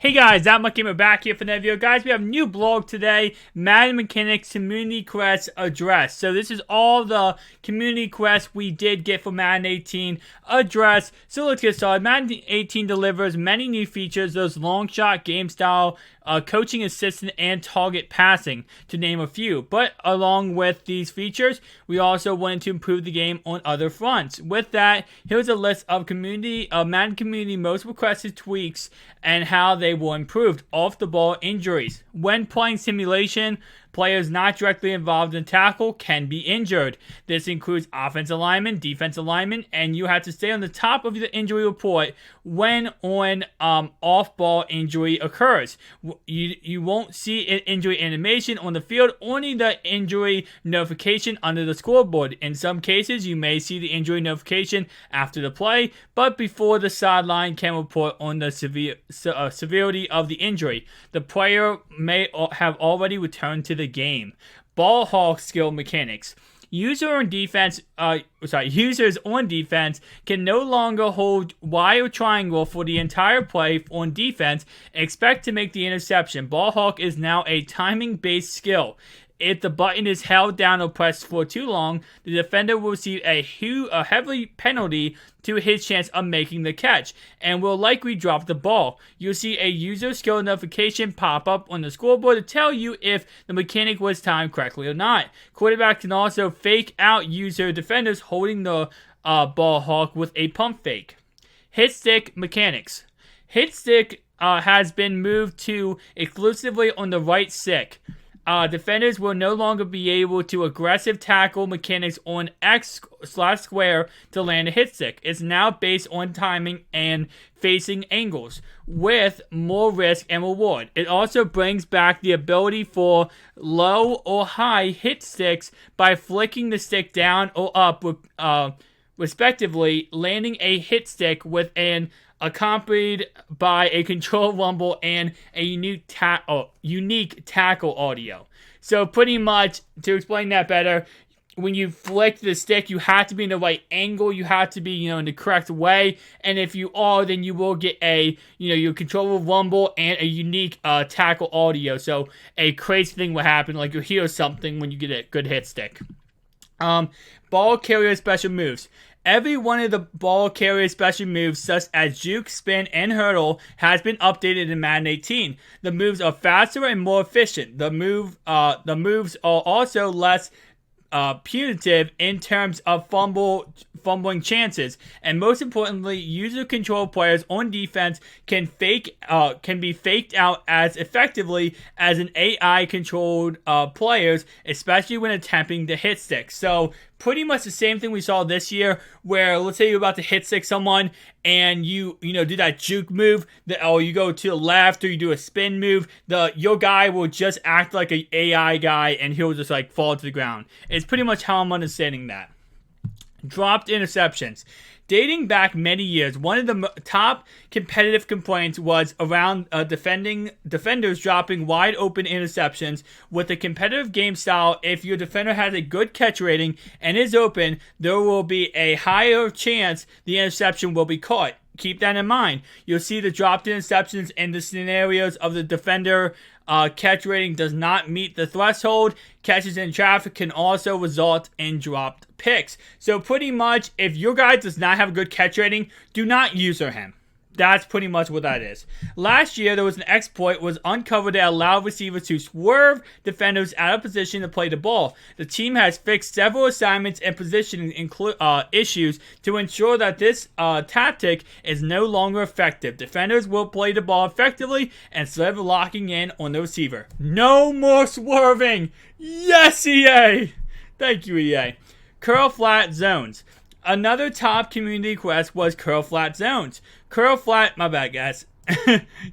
Hey guys, Gamer back here for another video. Guys, we have a new blog today, Madden Mechanics Community Quest address. So this is all the community quests we did get for Madden 18 address. So let's get started. Madden 18 delivers many new features, those long shot, game style, coaching assistant, and target passing, to name a few. But along with these features, we also wanted to improve the game on other fronts. With that, here's a list of Madden community most requested tweaks and how they were improved. Off the ball injuries. When playing simulation, players not directly involved in tackle can be injured. This includes offensive linemen, defensive linemen, and you have to stay on the top of the injury report when off-ball injury occurs. You won't see an injury animation on the field, only the injury notification under the scoreboard. In some cases, you may see the injury notification after the play, but before the sideline can report on the severity of the injury. The player may have already returned to the game. Ball hawk skill mechanics. Users on defense can no longer hold Y or triangle for the entire play on defense. Expect to make the interception. Ball hawk is now a timing-based skill. If the button is held down or pressed for too long, the defender will receive a heavy penalty to his chance of making the catch, and will likely drop the ball. You'll see a user skill notification pop up on the scoreboard to tell you if the mechanic was timed correctly or not. Quarterback can also fake out user defenders holding the ball hawk with a pump fake. Hit stick mechanics. Hit stick has been moved to exclusively on the right stick. Defenders will no longer be able to aggressive tackle mechanics on X/square to land a hit stick. It's now based on timing and facing angles, with more risk and reward. It also brings back the ability for low or high hit sticks by flicking the stick down or up, respectively, landing a hit stick with an accompanied by a control rumble and a unique tackle audio. So pretty much, to explain that better, when you flick the stick, you have to be in the right angle, you have to be, in the correct way, and if you are, then you will get a, your control rumble and a unique tackle audio. So a crazy thing will happen, like you'll hear something when you get a good hit stick. Ball carrier special moves. Every one of the ball carrier special moves, such as juke, spin, and hurdle, has been updated in Madden 18. The moves are faster and more efficient. The moves are also less punitive in terms of fumbling chances, and most importantly, user control players on defense can be faked out as effectively as an AI controlled players, especially when attempting to hit stick. So pretty much the same thing we saw this year, where let's say you're about to hit stick someone and you do that juke move, or you go to the left, or you do a spin move, your guy will just act like an AI guy and he'll just fall to the ground. It's pretty much how I'm understanding that. Dropped interceptions. Dating back many years, one of the top competitive complaints was around defenders dropping wide open interceptions. With a competitive game style, if your defender has a good catch rating and is open, there will be a higher chance the interception will be caught. Keep that in mind. You'll see the dropped interceptions in the scenarios of the defender catch rating does not meet the threshold. Catches in traffic can also result in dropped picks. So pretty much, if your guy does not have a good catch rating, do not user him. That's pretty much what that is. Last year, there was an exploit was uncovered that allowed receivers to swerve defenders out of position to play the ball. The team has fixed several assignments and positioning issues to ensure that this tactic is no longer effective. Defenders will play the ball effectively instead of locking in on the receiver. No more swerving! Yes, EA! Thank you, EA. Curl flat zones. Another top community quest was curl flat zones. Curl flat, my bad guys.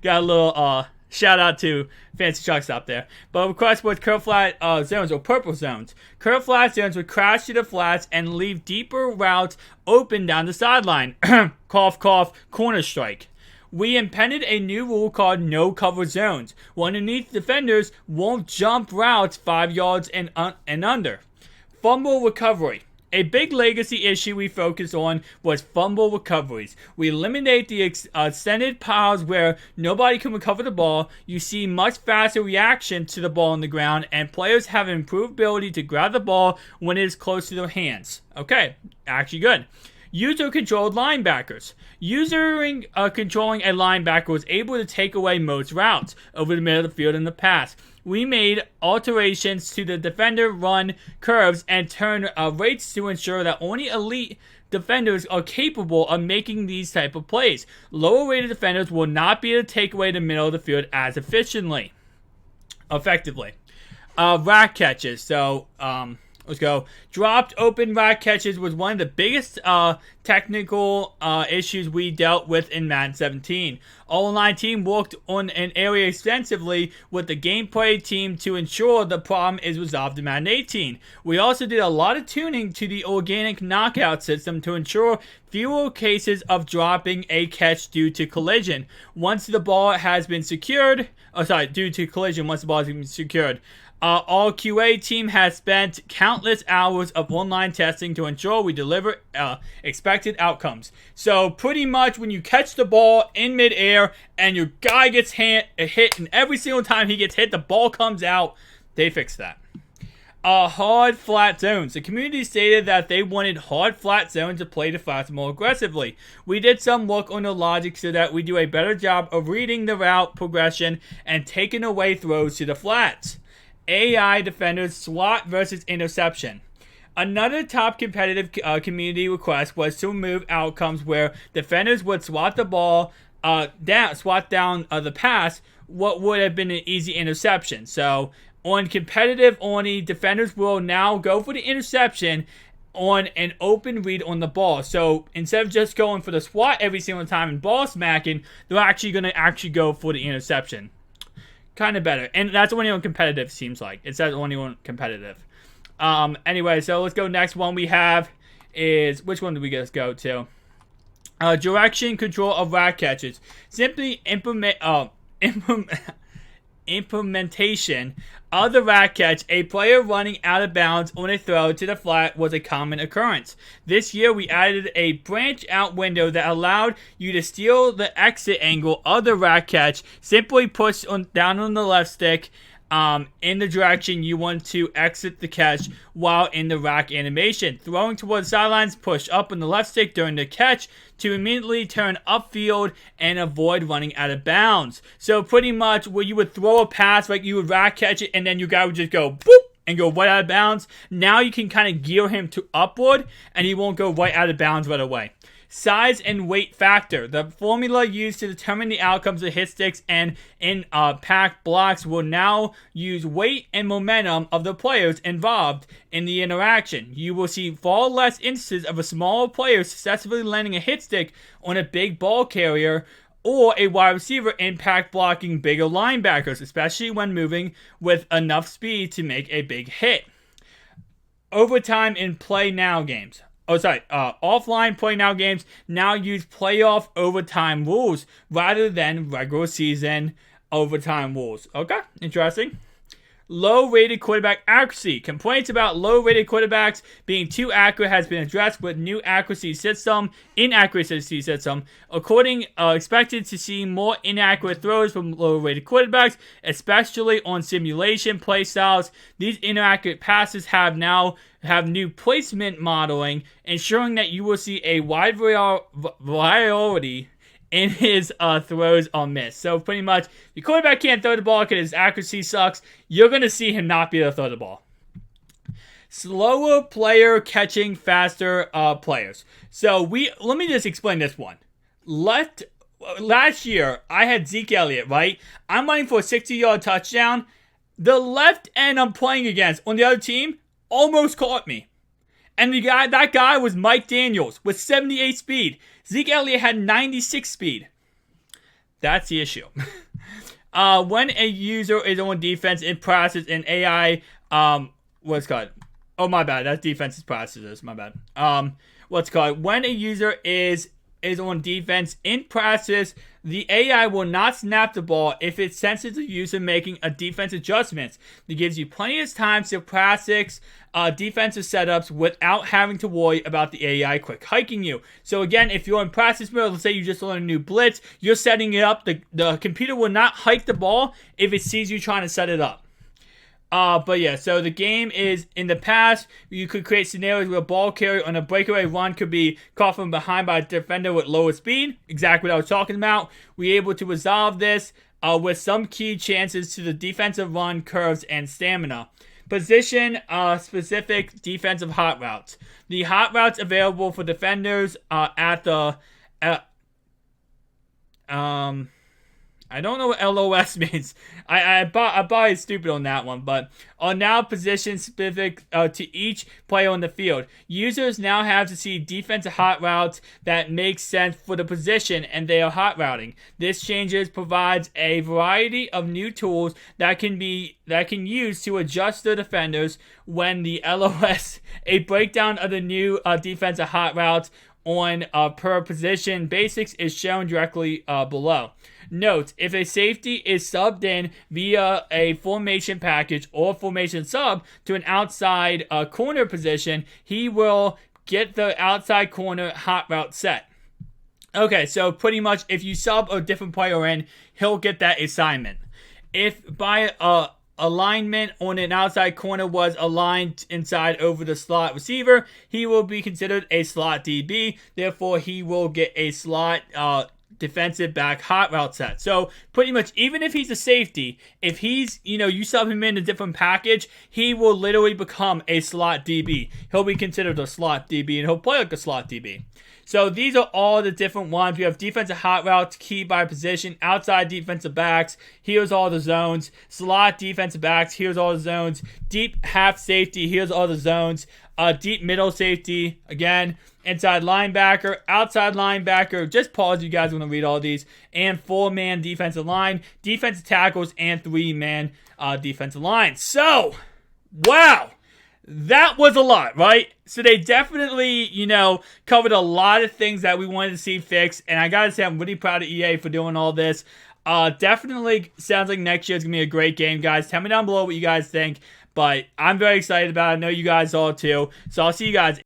Got a little shout out to Fancy Truck Stop there. But the request was curl flat zones, or purple zones. Curl flat zones would crash to the flats and leave deeper routes open down the sideline. Cough, cough, corner strike. We implemented a new rule called no cover zones. Underneath defenders won't jump routes 5 yards and under. Fumble recovery. A big legacy issue we focused on was fumble recoveries. We eliminate the extended piles where nobody can recover the ball. You see much faster reaction to the ball on the ground, and players have an improved ability to grab the ball when it is close to their hands. Okay, actually good. User-controlled linebackers. Controlling a linebacker was able to take away most routes over the middle of the field in the past. We made alterations to the defender run curves and turn rates to ensure that only elite defenders are capable of making these type of plays. Lower rated defenders will not be able to take away the middle of the field as effectively. Rack catches. So, let's go. Dropped open rack catches was one of the biggest technical issues we dealt with in Madden 17. All-line team worked on an area extensively with the gameplay team to ensure the problem is resolved in Madden 18. We also did a lot of tuning to the organic knockout system to ensure fewer cases of dropping a catch due to collision. Once the ball has been secured, our QA team has spent countless hours of online testing to ensure we deliver expected outcomes. So pretty much when you catch the ball in midair and your guy gets hit, and every single time he gets hit, the ball comes out, they fixed that. Hard flat zones. The community stated that they wanted hard flat zones to play the flats more aggressively. We did some work on the logic so that we do a better job of reading the route progression and taking away throws to the flats. AI defenders SWAT versus interception. Another top competitive community request was to remove outcomes where defenders would swat the ball down the pass, what would have been an easy interception. So on competitive only, defenders will now go for the interception on an open read on the ball. So instead of just going for the swat every single time and ball smacking, they're actually going to go for the interception. Kind of better. And that's only on competitive, seems like. It says only on competitive. Anyway, so let's go. Next one we have is, which one do we just go to? Direction control of rack catches. Simply implementation of the rack catch, a player running out of bounds on a throw to the flat was a common occurrence. This year we added a branch out window that allowed you to steal the exit angle of the rack catch. Simply push down on the left stick in the direction you want to exit the catch while in the rack animation. Throwing towards the sidelines, push up on the left stick during the catch to immediately turn upfield and avoid running out of bounds. So pretty much where you would throw a pass, like you would rack catch it and then your guy would just go boop and go right out of bounds. Now you can kind of gear him to upward and he won't go right out of bounds right away. Size and weight factor. The formula used to determine the outcomes of hit sticks and impact blocks will now use weight and momentum of the players involved in the interaction. You will see far less instances of a smaller player successfully landing a hit stick on a big ball carrier or a wide receiver impact blocking bigger linebackers, especially when moving with enough speed to make a big hit. Overtime in play now games. Offline play now games now use playoff overtime rules rather than regular season overtime rules. Okay, interesting. Low-rated quarterback accuracy. Complaints about low-rated quarterbacks being too accurate has been addressed with new inaccuracy system. Expected to see more inaccurate throws from low-rated quarterbacks, especially on simulation play styles. These inaccurate passes have new placement modeling, ensuring that you will see a wide variety in his throws on miss. So pretty much, if your quarterback can't throw the ball because his accuracy sucks, you're going to see him not be able to throw the ball. Slower player catching faster players. So let me just explain this one. Last year, I had Zeke Elliott, right? I'm running for a 60-yard touchdown. The left end I'm playing against on the other team almost caught me. And that guy was Mike Daniels with 78 speed. Zeke Elliott had 96 speed. That's the issue. When a user is on defense in process in AI, what's it called? Oh, my bad. That's defense's processes. My bad. When a user is is on defense. In practice, the AI will not snap the ball if it senses the user making a defense adjustments. It gives you plenty of time to practice defensive setups without having to worry about the AI quick hiking you. So again, if you're in practice mode, let's say you just learned a new blitz, you're setting it up, the computer will not hike the ball if it sees you trying to set it up. But yeah, so the game is, in the past, you could create scenarios where a ball carrier on a breakaway run could be caught from behind by a defender with lower speed. Exactly what I was talking about. We're able to resolve this with some key chances to the defensive run, curves, and stamina. Position specific defensive hot routes. The hot routes available for defenders at the I don't know what LOS means. I probably stupid on that one, but are now position specific to each player on the field. Users now have to see defensive hot routes that make sense for the position and they are hot routing. This changes provides a variety of new tools that can use to adjust the defenders when the LOS. A breakdown of the new defensive hot routes on per position basics is shown directly below. Note, if a safety is subbed in via a formation package or formation sub to an outside corner position, he will get the outside corner hot route set. Okay, so pretty much if you sub a different player in, he'll get that assignment. If by alignment on an outside corner was aligned inside over the slot receiver, he will be considered a slot DB. Therefore, he will get a slot defensive back hot route set. So pretty much, even if he's a safety, if he's, you sub him in a different package, he will literally become a slot DB. He'll be considered a slot DB and he'll play like a slot DB. So these are all the different ones. We have defensive hot routes, key by position, outside defensive backs, here's all the zones, slot defensive backs, here's all the zones, deep half safety, here's all the zones, deep middle safety, again, inside linebacker, outside linebacker, just pause, you guys want to read all these, and 4-man defensive line, defensive tackles, and 3-man defensive line. So, wow! That was a lot, right? So they definitely, covered a lot of things that we wanted to see fixed. And I gotta say, I'm really proud of EA for doing all this. Definitely sounds like next year's gonna be a great game, guys. Tell me down below what you guys think. But I'm very excited about it. I know you guys are too. So I'll see you guys